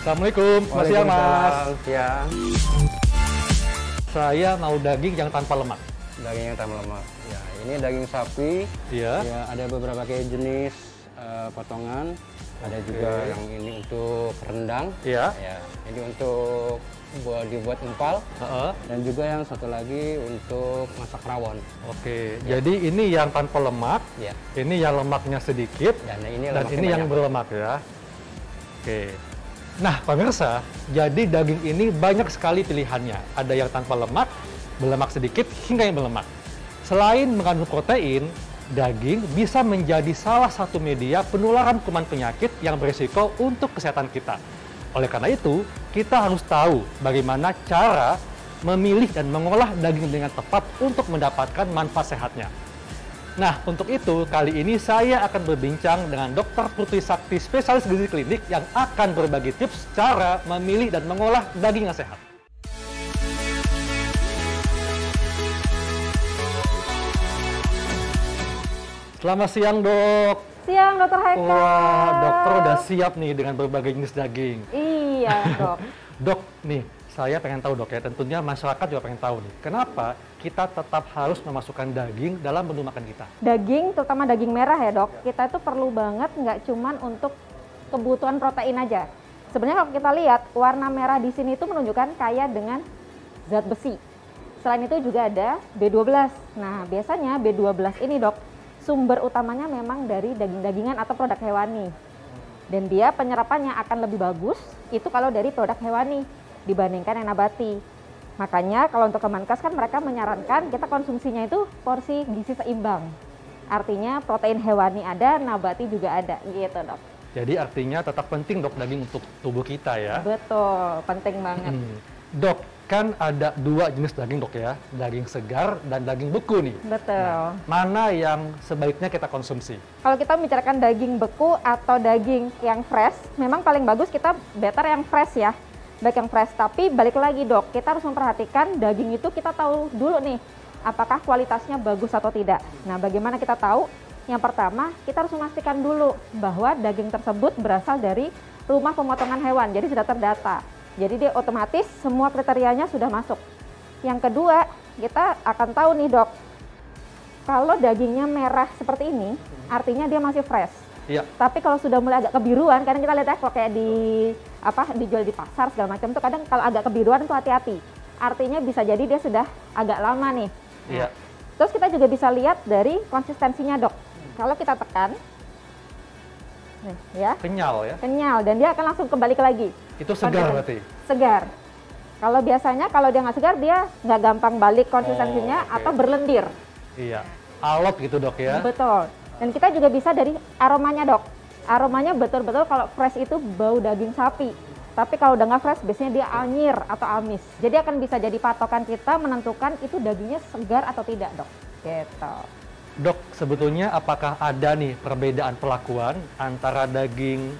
Assalamualaikum, Mas siang Mas. Waalaikumsalam, siang. Saya mau daging yang tanpa lemak. Daging yang tanpa lemak. Ya, ini daging sapi. Iya. Ya, ada beberapa kayak jenis potongan. Ada juga yang ini untuk rendang. Iya. Ya, ini untuk dibuat empal. Dan juga yang satu lagi untuk masak rawon. Oke. Jadi ini yang tanpa lemak. Ya. Ini yang lemaknya sedikit. Dan ini yang berlemak ya. Oke. Nah, pemirsa, jadi daging ini banyak sekali pilihannya. Ada yang tanpa lemak, berlemak sedikit, hingga yang berlemak. Selain mengandung protein, daging bisa menjadi salah satu media penularan kuman penyakit yang berisiko untuk kesehatan kita. Oleh karena itu, kita harus tahu bagaimana cara memilih dan mengolah daging dengan tepat untuk mendapatkan manfaat sehatnya. Nah, untuk itu, kali ini saya akan berbincang dengan Dr. Putri Sakti, spesialis gizi klinik yang akan berbagi tips cara memilih dan mengolah daging yang sehat. Selamat siang, Dok. Siang, Dokter Haikal. Wah, dokter udah siap nih dengan berbagai jenis daging. Iya, Dok. Dok, nih, saya pengen tahu, Dok, ya. Tentunya masyarakat juga pengen tahu nih. Kenapa kita tetap harus memasukkan daging dalam menu makan kita? Daging, terutama daging merah ya, Dok. Kita itu perlu banget nggak cuman untuk kebutuhan protein aja. Sebenarnya kalau kita lihat, warna merah di sini itu menunjukkan kaya dengan zat besi. Selain itu juga ada B12. Nah, biasanya B12 ini, Dok, sumber utamanya memang dari daging-dagingan atau produk hewani. Dan dia penyerapannya akan lebih bagus itu kalau dari produk hewani dibandingkan yang nabati. Makanya kalau untuk Kemenkes kan mereka menyarankan kita konsumsinya itu porsi gizi seimbang. Artinya protein hewani ada, nabati juga ada gitu, Dok. Jadi artinya tetap penting, Dok, daging untuk tubuh kita ya? Betul, penting banget. Dok, kan ada dua jenis daging, Dok, ya? Daging segar dan daging beku nih. Betul. Nah, mana yang sebaiknya kita konsumsi? Kalau kita membicarakan daging beku atau daging yang fresh, memang paling bagus kita better yang fresh ya. Baik yang fresh, tapi balik lagi, Dok, kita harus memperhatikan daging itu kita tahu dulu nih, apakah kualitasnya bagus atau tidak. Nah, bagaimana kita tahu? Yang pertama, kita harus memastikan dulu bahwa daging tersebut berasal dari rumah pemotongan hewan, jadi sudah terdata. Jadi dia otomatis semua kriterianya sudah masuk. Yang kedua, kita akan tahu nih, Dok, kalau dagingnya merah seperti ini, artinya dia masih fresh. Iya. Tapi kalau sudah mulai agak kebiruan, kadang kita lihat ya kalau kayak dijual di pasar segala macam tuh kadang kalau agak kebiruan tuh hati-hati. Artinya bisa jadi dia sudah agak lama nih. Iya. Terus kita juga bisa lihat dari konsistensinya, Dok. Kalau kita tekan, nih, ya. Kenyal ya? Kenyal dan dia akan langsung kembali lagi. Itu segar berarti? Segar. Kalau biasanya kalau dia nggak segar dia nggak gampang balik konsistensinya atau berlendir. Iya. Alot gitu, Dok, ya? Betul. Dan kita juga bisa dari aromanya, Dok. Aromanya betul-betul kalau fresh itu bau daging sapi. Tapi kalau udah nggak fresh biasanya dia anyir atau amis. Jadi akan bisa jadi patokan kita menentukan itu dagingnya segar atau tidak, Dok. Gitu. Dok, sebetulnya apakah ada nih perbedaan perlakuan antara daging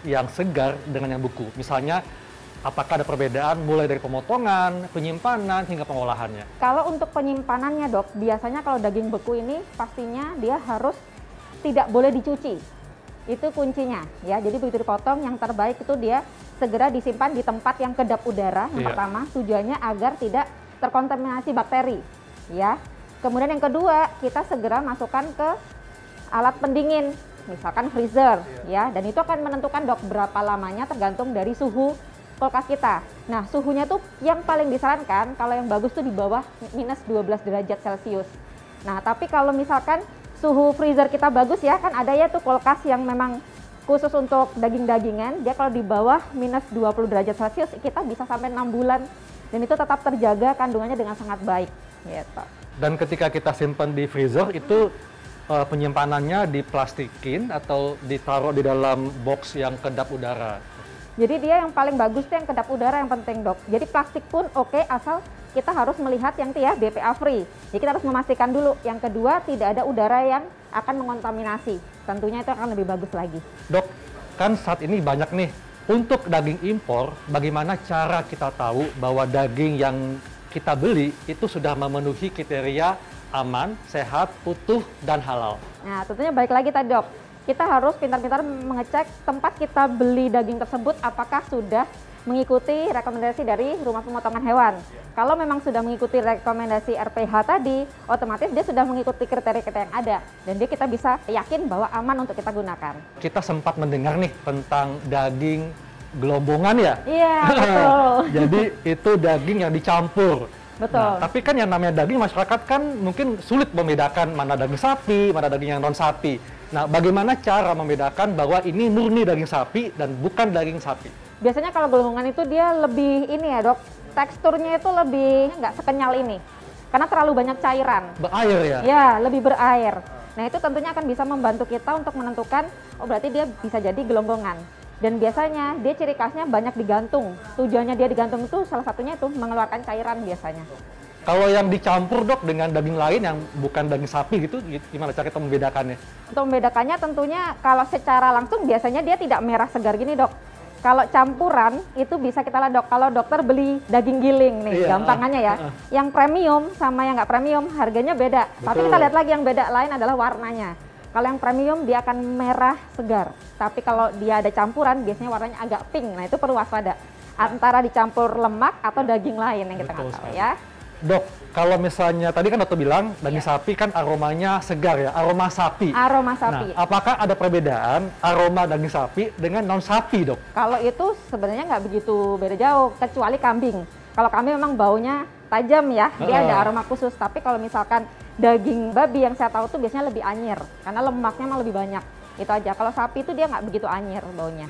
yang segar dengan yang beku? Misalnya, apakah ada perbedaan mulai dari pemotongan, penyimpanan, hingga pengolahannya? Kalau untuk penyimpanannya, Dok, biasanya kalau daging beku ini pastinya dia harus tidak boleh dicuci. Itu kuncinya ya. Jadi begitu dipotong, yang terbaik itu dia segera disimpan di tempat yang kedap udara. Yang pertama, tujuannya agar tidak terkontaminasi bakteri ya. Kemudian yang kedua, kita segera masukkan ke alat pendingin, misalkan freezer ya. Dan itu akan menentukan, Dok, berapa lamanya tergantung dari suhu kulkas kita. Nah, suhunya tuh yang paling disarankan kalau yang bagus tuh di bawah minus 12 derajat Celcius. Nah, tapi kalau misalkan suhu freezer kita bagus ya, kan ada ya tuh kulkas yang memang khusus untuk daging-dagingan, dia kalau di bawah minus 20 derajat Celcius kita bisa sampai 6 bulan dan itu tetap terjaga kandungannya dengan sangat baik gitu. Dan ketika kita simpan di freezer itu penyimpanannya diplastikin atau ditaruh di dalam box yang kedap udara? Jadi dia yang paling bagus tuh yang kedap udara yang penting, Dok. Jadi plastik pun oke, asal kita harus melihat yang itu ya BPA free. Jadi kita harus memastikan dulu. Yang kedua, tidak ada udara yang akan mengontaminasi. Tentunya itu akan lebih bagus lagi. Dok, kan saat ini banyak nih untuk daging impor, bagaimana cara kita tahu bahwa daging yang kita beli itu sudah memenuhi kriteria aman, sehat, utuh, dan halal? Nah, tentunya balik lagi tadi, Dok. kita harus pintar-pintar mengecek tempat kita beli daging tersebut apakah sudah mengikuti rekomendasi dari rumah pemotongan hewan. Kalau memang sudah mengikuti rekomendasi RPH tadi, otomatis dia sudah mengikuti kriteria-kriteria yang ada. Dan kita bisa yakin bahwa aman untuk kita gunakan. Kita sempat mendengar nih tentang daging gelombongan ya? Iya, betul. Jadi itu daging yang dicampur. Betul. Nah, tapi kan yang namanya daging, masyarakat kan mungkin sulit membedakan mana daging sapi, mana daging yang non sapi. Nah, bagaimana cara membedakan bahwa ini murni daging sapi dan bukan daging sapi? Biasanya kalau gelembungan itu dia lebih ini ya dok, teksturnya itu lebih nggak sekenyal ini. Karena terlalu banyak cairan. Berair ya? Ya, lebih berair. Nah itu tentunya akan bisa membantu kita untuk menentukan, oh berarti dia bisa jadi gelonggongan. Dan biasanya dia ciri khasnya banyak digantung. Tujuannya dia digantung itu salah satunya itu mengeluarkan cairan biasanya. Kalau yang dicampur dok dengan daging lain yang bukan daging sapi gitu, gimana cara kita membedakannya? Untuk membedakannya tentunya kalau secara langsung biasanya dia tidak merah segar gini dok. Kalau campuran itu bisa kita lihat dok, kalau dokter beli daging giling nih, gampangannya ya. Yang premium sama yang nggak premium harganya beda. Betul. Tapi kita lihat lagi yang beda lain adalah warnanya. Kalau yang premium dia akan merah segar. Tapi kalau dia ada campuran biasanya warnanya agak pink. Nah itu perlu waspada. Antara dicampur lemak atau daging lain yang kita nggak tahu ya. Dok, kalau misalnya tadi kan dokter bilang daging sapi kan aromanya segar ya, aroma sapi. Aroma sapi. Nah, apakah ada perbedaan aroma daging sapi dengan non sapi, dok? Kalau itu sebenarnya nggak begitu beda jauh, kecuali kambing. Kalau kambing memang baunya tajam ya, dia ada aroma khusus. Tapi kalau misalkan daging babi yang saya tahu tuh biasanya lebih anyir, karena lemaknya emang lebih banyak. Itu aja. Kalau sapi itu dia nggak begitu anyir baunya.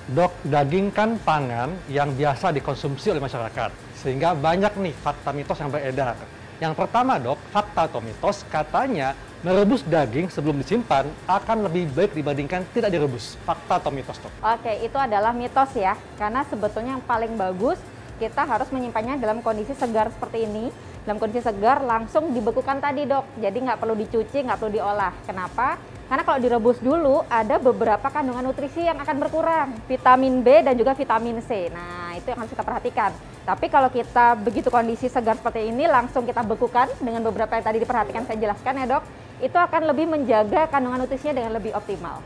Dok, daging kan pangan yang biasa dikonsumsi oleh masyarakat, sehingga banyak nih fakta mitos yang beredar. Yang pertama dok, fakta atau mitos katanya merebus daging sebelum disimpan akan lebih baik dibandingkan tidak direbus. Fakta atau mitos dok? Oke, itu adalah mitos ya, karena sebetulnya yang paling bagus kita harus menyimpannya dalam kondisi segar seperti ini. Dalam kondisi segar langsung dibekukan tadi dok, jadi nggak perlu dicuci, nggak perlu diolah. Kenapa? Karena kalau direbus dulu ada beberapa kandungan nutrisi yang akan berkurang, vitamin B dan juga vitamin C. Nah itu yang harus kita perhatikan. Tapi kalau kita begitu kondisi segar seperti ini langsung kita bekukan dengan beberapa yang tadi diperhatikan saya jelaskan ya dok, itu akan lebih menjaga kandungan nutrisinya dengan lebih optimal.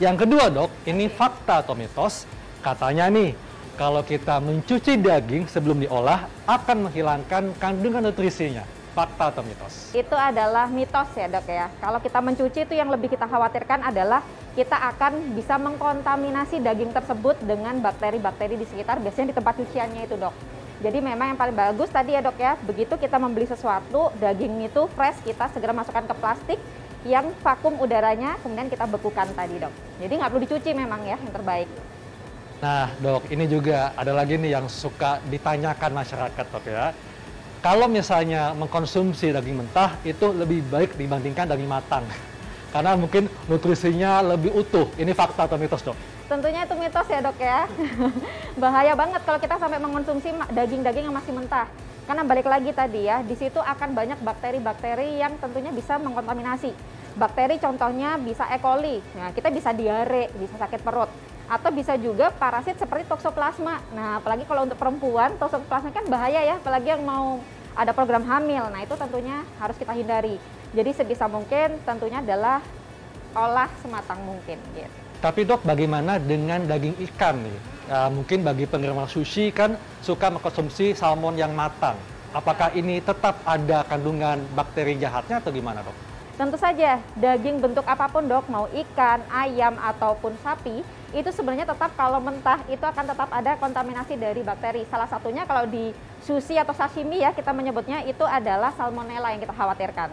Yang kedua dok, ini fakta atau mitos, katanya nih kalau kita mencuci daging sebelum diolah akan menghilangkan kandungan nutrisinya. Fakta atau mitos? Itu adalah mitos ya dok ya. Kalau kita mencuci itu yang lebih kita khawatirkan adalah kita akan bisa mengkontaminasi daging tersebut dengan bakteri-bakteri di sekitar, biasanya di tempat cuciannya itu dok. Jadi memang yang paling bagus tadi ya dok ya, begitu kita membeli sesuatu, daging itu fresh, kita segera masukkan ke plastik yang vakum udaranya, kemudian kita bekukan tadi dok. Jadi nggak perlu dicuci memang ya, yang terbaik. Nah dok, ini juga ada lagi nih yang suka ditanyakan masyarakat dok ya. Kalau misalnya mengkonsumsi daging mentah itu lebih baik dibandingkan daging matang. Karena mungkin nutrisinya lebih utuh. Ini fakta atau mitos dok? Tentunya itu mitos ya dok ya. Bahaya banget kalau kita sampai mengkonsumsi daging-daging yang masih mentah. Karena balik lagi tadi ya, di situ akan banyak bakteri-bakteri yang tentunya bisa mengkontaminasi. Bakteri contohnya bisa E. coli, nah, kita bisa diare, bisa sakit perut. Atau bisa juga parasit seperti toksoplasma. Nah, apalagi kalau untuk perempuan, toksoplasma kan bahaya ya, apalagi yang mau ada program hamil. Nah, itu tentunya harus kita hindari. Jadi sebisa mungkin tentunya adalah olah sematang mungkin. Gitu. Tapi dok, bagaimana dengan daging ikan nih? Mungkin bagi penggemar sushi kan suka mengkonsumsi salmon yang matang. Apakah ini tetap ada kandungan bakteri jahatnya atau gimana dok? Tentu saja, daging bentuk apapun dok, mau ikan, ayam, ataupun sapi, itu sebenarnya tetap kalau mentah itu akan tetap ada kontaminasi dari bakteri. Salah satunya kalau di sushi atau sashimi ya, kita menyebutnya itu adalah salmonella yang kita khawatirkan.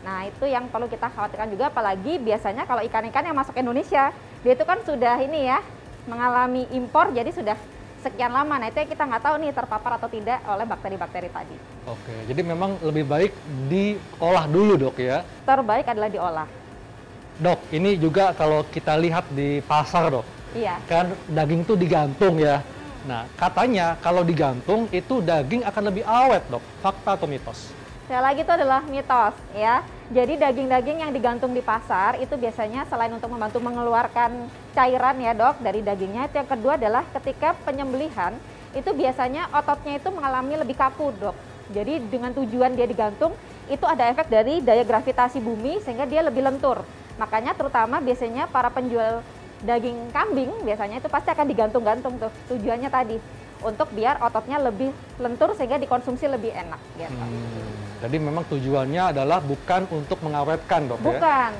Nah itu yang perlu kita khawatirkan juga, apalagi biasanya kalau ikan-ikan yang masuk ke Indonesia, dia itu kan sudah ini ya, mengalami impor, jadi sudah sekian lama. Nah itu yang kita nggak tahu nih terpapar atau tidak oleh bakteri-bakteri tadi. Oke, jadi memang lebih baik diolah dulu dok ya? Terbaik adalah diolah. Dok, ini juga kalau kita lihat di pasar dok, Iya. kan daging itu digantung ya. Nah katanya kalau digantung itu daging akan lebih awet dok, fakta atau mitos? Sekali lagi itu adalah mitos ya. Jadi daging-daging yang digantung di pasar itu biasanya selain untuk membantu mengeluarkan cairan ya dok dari dagingnya, itu yang kedua adalah ketika penyembelihan itu biasanya ototnya itu mengalami lebih kaku dok. Jadi dengan tujuan dia digantung, itu ada efek dari daya gravitasi bumi sehingga dia lebih lentur. Makanya terutama biasanya para penjual daging kambing biasanya itu pasti akan digantung-gantung tuh. Tujuannya tadi untuk biar ototnya lebih lentur sehingga dikonsumsi lebih enak gitu. Jadi memang tujuannya adalah bukan untuk mengawetkan, Dok, ya? Bukan.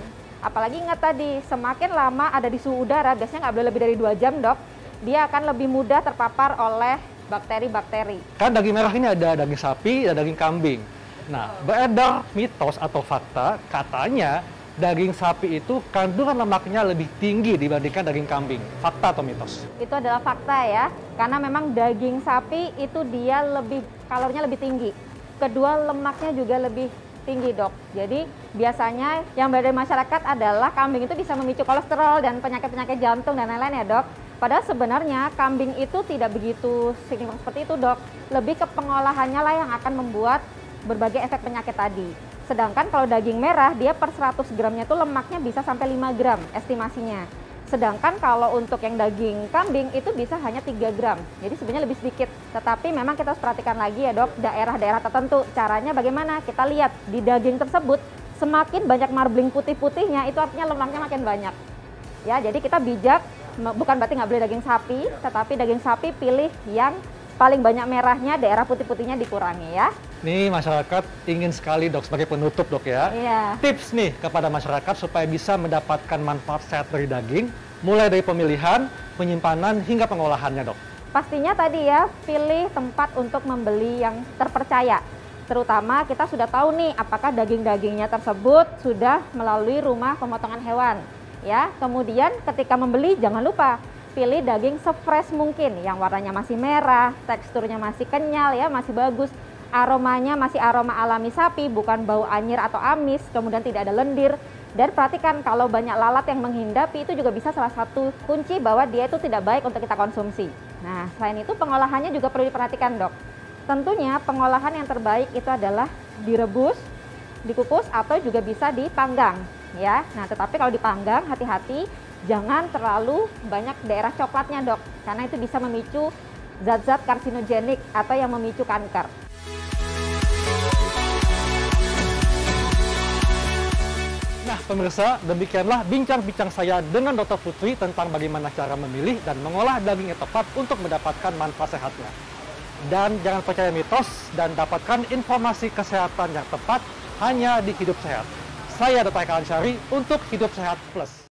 Apalagi ingat tadi, semakin lama ada di suhu udara, biasanya nggak boleh lebih dari 2 jam, Dok, dia akan lebih mudah terpapar oleh bakteri-bakteri. Kan daging merah ini ada daging sapi, ada daging kambing. Nah, beredar mitos atau fakta, katanya daging sapi itu kandungan lemaknya lebih tinggi dibandingkan daging kambing. Fakta atau mitos? Itu adalah fakta ya, karena memang daging sapi itu dia kalorinya lebih tinggi. Kedua, lemaknya juga lebih tinggi, Dok. Jadi biasanya yang beredar di masyarakat adalah kambing itu bisa memicu kolesterol dan penyakit-penyakit jantung dan lain-lain ya, Dok. Padahal sebenarnya kambing itu tidak begitu signifikan seperti itu, Dok. Lebih ke pengolahannya lah yang akan membuat berbagai efek penyakit tadi. Sedangkan kalau daging merah, dia per 100 gramnya itu lemaknya bisa sampai 5 gram estimasinya. Sedangkan kalau untuk yang daging kambing itu bisa hanya 3 gram. Jadi sebenarnya lebih sedikit. Tetapi memang kita harus perhatikan lagi ya, Dok, daerah-daerah tertentu. Caranya bagaimana? Kita lihat di daging tersebut, semakin banyak marbling putih-putihnya, itu artinya lemaknya makin banyak. Ya, jadi kita bijak, bukan berarti nggak boleh daging sapi, tetapi daging sapi pilih yang paling banyak merahnya, daerah putih-putihnya dikurangi ya. Nih masyarakat ingin sekali, Dok, sebagai penutup, Dok, ya. Iya. Tips nih kepada masyarakat supaya bisa mendapatkan manfaat sehat dari daging, mulai dari pemilihan, penyimpanan, hingga pengolahannya, Dok. Pastinya tadi ya, pilih tempat untuk membeli yang terpercaya. Terutama kita sudah tahu nih apakah daging-dagingnya tersebut sudah melalui rumah pemotongan hewan. Ya, kemudian ketika membeli jangan lupa pilih daging sefresh mungkin, yang warnanya masih merah, teksturnya masih kenyal ya, masih bagus. Aromanya masih aroma alami sapi, bukan bau anyir atau amis, kemudian tidak ada lendir. Dan perhatikan kalau banyak lalat yang menghindapi, itu juga bisa salah satu kunci bahwa dia itu tidak baik untuk kita konsumsi. Nah, selain itu pengolahannya juga perlu diperhatikan, Dok. Tentunya pengolahan yang terbaik itu adalah direbus, dikukus, atau juga bisa dipanggang. Ya, nah tetapi kalau dipanggang hati-hati, jangan terlalu banyak daerah coklatnya, Dok, karena itu bisa memicu zat-zat karsinogenik atau yang memicu kanker. Nah, pemirsa, demikianlah bincang-bincang saya dengan Dr. Putri tentang bagaimana cara memilih dan mengolah daging yang tepat untuk mendapatkan manfaat sehatnya. Dan jangan percaya mitos dan dapatkan informasi kesehatan yang tepat hanya di Hidup Sehat. Saya Dr. Eka Ansyari untuk Hidup Sehat Plus.